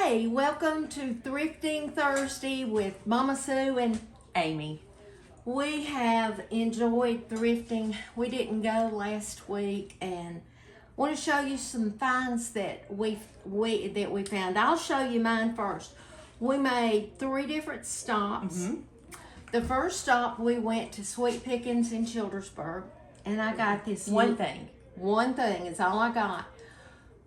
Hey, welcome to Thrifting Thursday with Mama Sue and Amy. we have enjoyed thrifting. We didn't go last week and want to show you some finds that we found. I'll show you mine first. We made 3 different stops. The first stop we went to Sweet Pickins in Childersburg, and I got this One thing is all I got.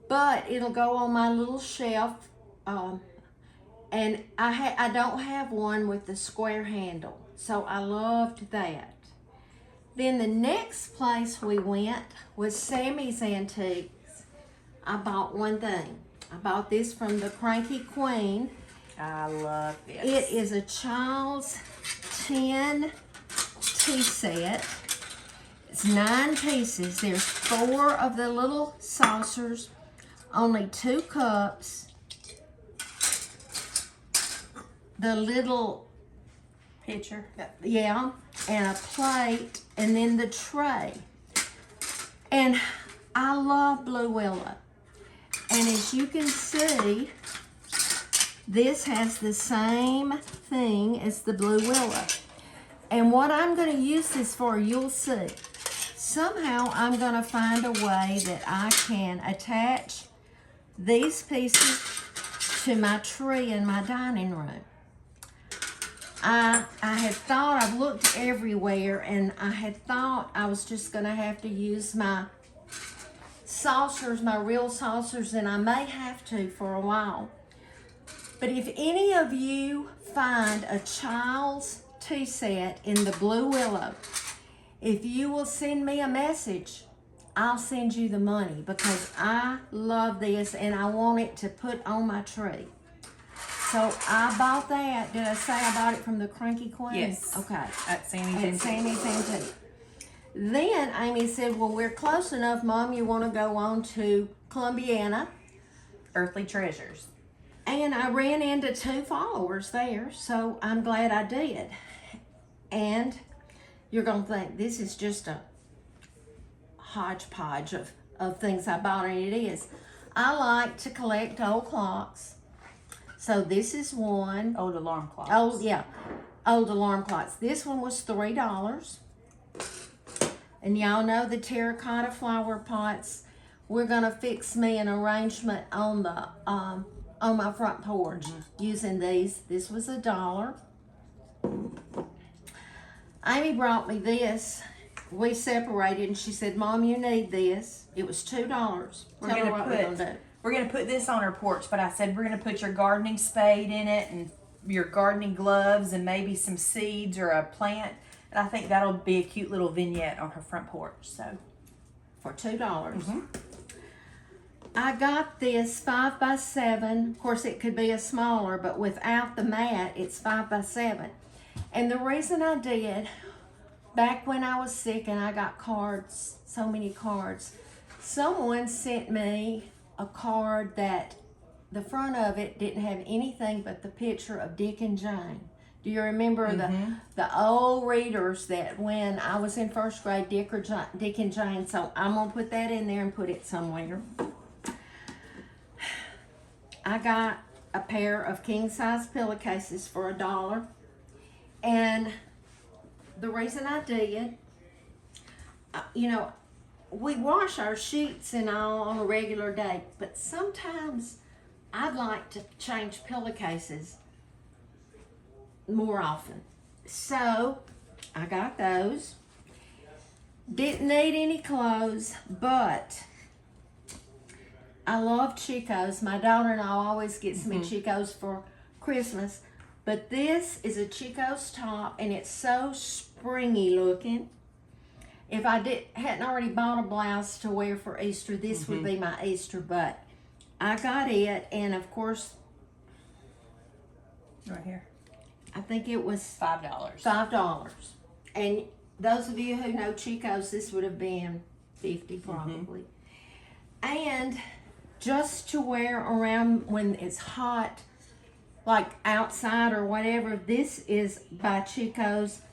But it'll go on my little shelf, and I don't have one with the square handle, so I loved that. Then the next place we went was Sammy's Antiques. I bought one thing. I bought this from the Cranky Queen. I love this. It is a child's tin tea set. It's 9 pieces. There's 4 of the little saucers, only 2 cups, the little Pitcher. yeah, and a plate, and then the tray. And I love blue willow. And as you can see, this has the same thing as the blue willow. And what I'm going to use this for, you'll see. Somehow I'm going to find a way that I can attach these pieces to my tree in my dining room. I had thought, I've looked everywhere, and I had thought I was just going to have to use my saucers, my real saucers, and I may have to for a while. But if any of you find a child's tea set in the blue willow, if you will send me a message, I'll send you the money, because I love this and I want it to put on my tree. So I bought that. Did I say I bought it from the Cranky Queen? Yes. Okay. At Sammy's At Antiques. Sammy's Antiques. Then Amy said, well, we're close enough, Mom, you want to go on to Colombiana. Earthly Treasures. And I ran into 2 followers there, so I'm glad I did. And you're going to think this is just a hodgepodge of things I bought, and it is. I like to collect old clocks. So this is one. Old alarm clocks. Oh, yeah. Old alarm clocks. This one was $3. And y'all know the terracotta flower pots. We're going to fix me an arrangement on the on my front porch using these. This was $1. Amy brought me this. We separated, and she said, Mom, you need this. It was $2. We're gonna put this on our porch, but I said we're gonna put your gardening spade in it and your gardening gloves and maybe some seeds or a plant. And I think that'll be a cute little vignette on her front porch. So for $2. I got this 5x7. Of course, it could be a smaller, but without the mat, it's 5x7. And the reason I did, back when I was sick and I got cards, so many cards, someone sent me a card that the front of it didn't have anything but the picture of Dick and Jane. Do you remember the old readers that when I was in 1st grade, Dick and Jane? So I'm going to put that in there and put it somewhere. I got a pair of king-size pillowcases for $1. And the reason I did, you know, we wash our sheets and all on a regular day, but sometimes I'd like to change pillowcases more often. So I got those. Didn't need any clothes, but I love Chicos. My daughter-in-law always gets me Chicos for Christmas. But this is a Chico's top, and it's so springy looking. If I hadn't already bought a blouse to wear for Easter, this would be my Easter, but I got it, and of course, right here, I think it was $5. $5. And those of you who know Chico's, this would have been $50 probably. And just to wear around when it's hot, like outside or whatever, this is by Chico's,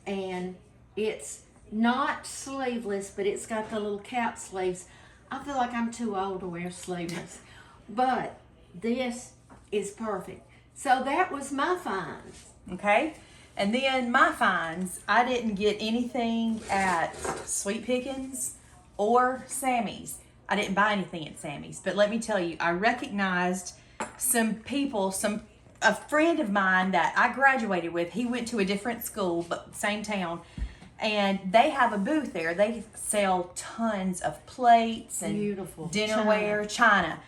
and it's not sleeveless, but it's got the little cap sleeves. I feel like I'm too old to wear sleeveless. But this is perfect. So that was my finds. Okay. And then my finds, I didn't get anything at Sweet Pickins or Sammy's. I didn't buy anything at Sammy's, but let me tell you, I recognized some people, a friend of mine that I graduated with. He went to a different school, but same town, and they have a booth there. They sell tons of plates and beautiful dinnerware, china.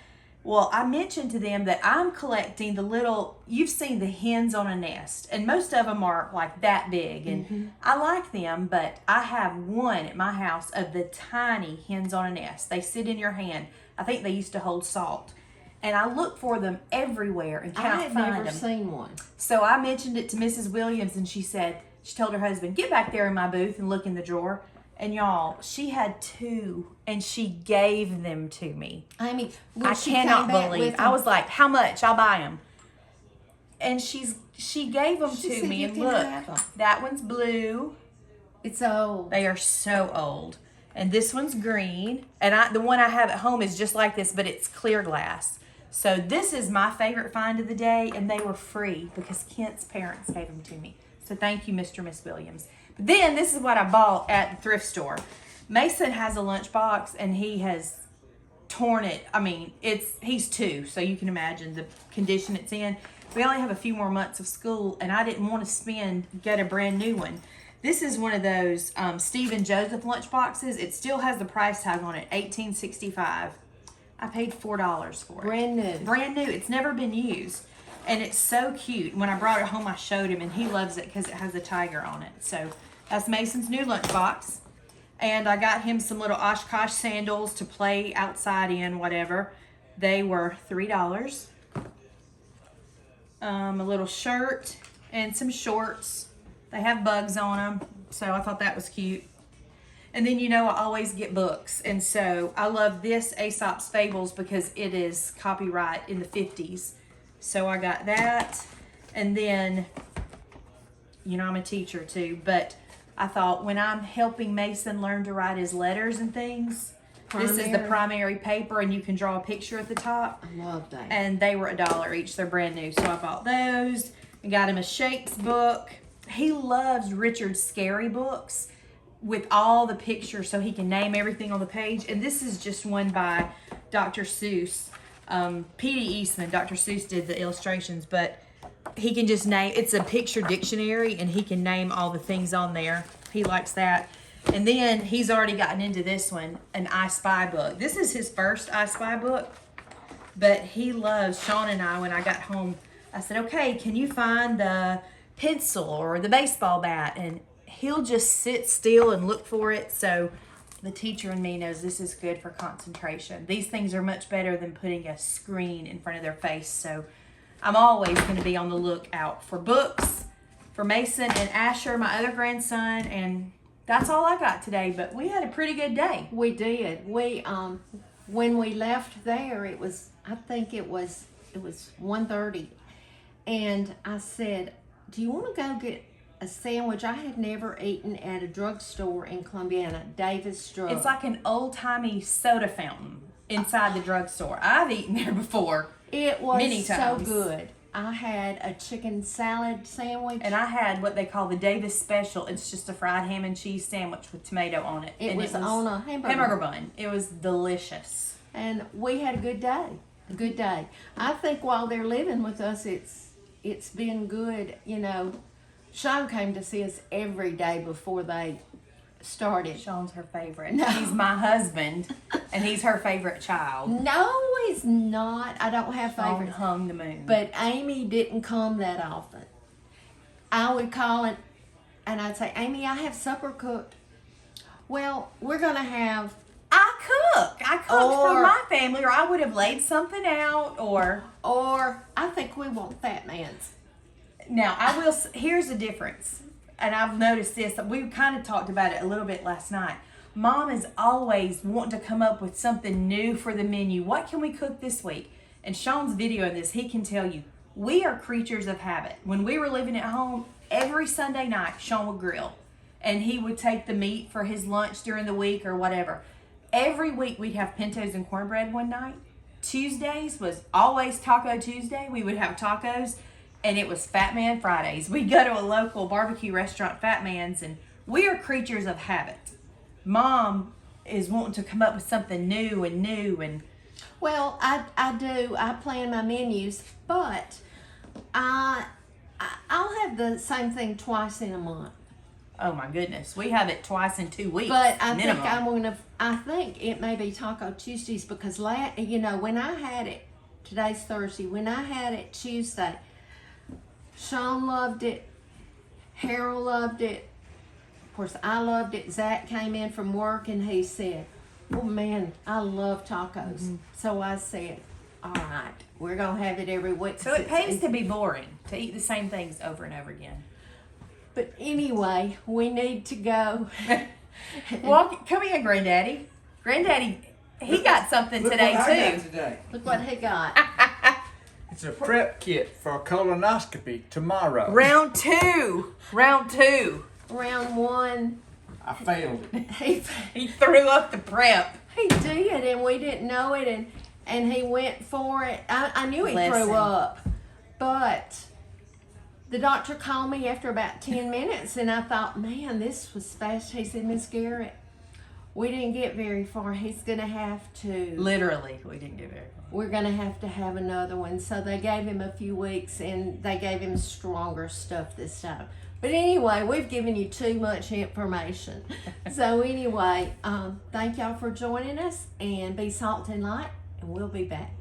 Well, I mentioned to them that I'm collecting the little, you've seen the hens on a nest, and most of them are like that big, and I like them, but I have one at my house of the tiny hens on a nest. They sit in your hand. I think they used to hold salt. And I look for them everywhere and cannot find them. I have never seen one. So I mentioned it to Mrs. Williams, and she told her husband, get back there in my booth and look in the drawer. And y'all, she had 2, and she gave them to me. I mean, I cannot believe. I was like, how much? I'll buy them. And she gave them to me, and look, that one's blue. It's old. They are so old. And this one's green. And the one I have at home is just like this, but it's clear glass. So this is my favorite find of the day, and they were free because Kent's parents gave them to me. So thank you, Mr. and Miss Williams. But then this is what I bought at the thrift store. Mason has a lunchbox, and he has torn it. I mean, he's 2, so you can imagine the condition it's in. We only have a few more months of school, and I didn't want to get a brand new one. This is one of those Steve and Joseph lunchboxes. It still has the price tag on it, $18.65. I paid $4 for it. Brand new. Brand new. It's never been used. And it's so cute. When I brought it home, I showed him, and he loves it because it has a tiger on it. So that's Mason's new lunchbox. And I got him some little Oshkosh sandals to play outside in, whatever. They were $3. A little shirt and some shorts. They have bugs on them, so I thought that was cute. And then, I always get books. And so I love this Aesop's Fables because it is copyright in the 50s. So I got that. And then, I'm a teacher too. But I thought when I'm helping Mason learn to write his letters and things, this is the primary paper, and you can draw a picture at the top. I love that. And they were $1 each. They're brand new. So I bought those and got him a Shapes book. He loves Richard's scary books with all the pictures so he can name everything on the page. And this is just one by Dr. Seuss. P.D. Eastman, Dr. Seuss did the illustrations, but he can just name, it's a picture dictionary, and he can name all the things on there. He likes that. And then he's already gotten into this one, an I Spy book. This is his first I Spy book, but he loves, Sean and I, when I got home, I said, okay, can you find the pencil or the baseball bat? And he'll just sit still and look for it. So the teacher in me knows this is good for concentration. These things are much better than putting a screen in front of their face. So I'm always going to be on the lookout for books for Mason and Asher, my other grandson. And that's all I got today. But we had a pretty good day. We did. We when we left there, I think it was 1:30, and I said, do you want to go get a sandwich? I had never eaten at a drugstore in Colombiana, Davis Drug. It's like an old-timey soda fountain inside the drugstore. I've eaten there before. It was many times. So good. I had a chicken salad sandwich. And I had what they call the Davis Special. It's just a fried ham and cheese sandwich with tomato on it. It was on a hamburger bun. It was delicious. And we had a good day. A good day. I think while they're living with us, it's been good. Sean came to see us every day before they started. Sean's her favorite. No. He's my husband, and he's her favorite child. No, he's not. I don't have favorites. Sean hung the moon. But Amy didn't come that often. I would call it, and I'd say, Amy, I have supper cooked. Well, we're going to have... I cooked for my family, or I would have laid something out, or I think we want Fat Man's. Now, here's the difference, and I've noticed this. We kind of talked about it a little bit last night. Mom is always wanting to come up with something new for the menu. What can we cook this week? And Sean's videoing this. He can tell you, we are creatures of habit. When we were living at home, every Sunday night, Sean would grill. And he would take the meat for his lunch during the week or whatever. Every week, we'd have pintos and cornbread one night. Tuesdays was always Taco Tuesday. We would have tacos, and it was Fat Man Fridays. We'd go to a local barbecue restaurant, Fat Man's, and we are creatures of habit. Mom is wanting to come up with something new and Well, I do. I plan my menus, but I'll have the same thing twice in a month. oh my goodness, we have it twice in 2 weeks. But I minimum. I think it may be Taco Tuesdays because when I had it, today's Thursday. When I had it Tuesday, Sean loved it. Harold loved it. Of course, I loved it. Zach came in from work and he said, "Oh man, I love tacos." Mm-hmm. So I said, "All right, we're gonna have it every week." So it pays to be boring, to eat the same things over and over again. But anyway, we need to go. Come here, Granddaddy. Granddaddy, he got something today too. Look what he got. It's a prep kit for a colonoscopy tomorrow. Round two. Round one, I failed it. He threw up the prep. he did, and we didn't know it, and he went for it. I knew he threw up, but the doctor called me after about 10 minutes, and I thought, man, this was fast. He said, "Miss Garrett, we didn't get very far. He's going to have to." Literally, we didn't get very far. We're going to have another one. So they gave him a few weeks, and they gave him stronger stuff this time. But anyway, we've given you too much information. So anyway, thank y'all for joining us, and be salt and light, and we'll be back.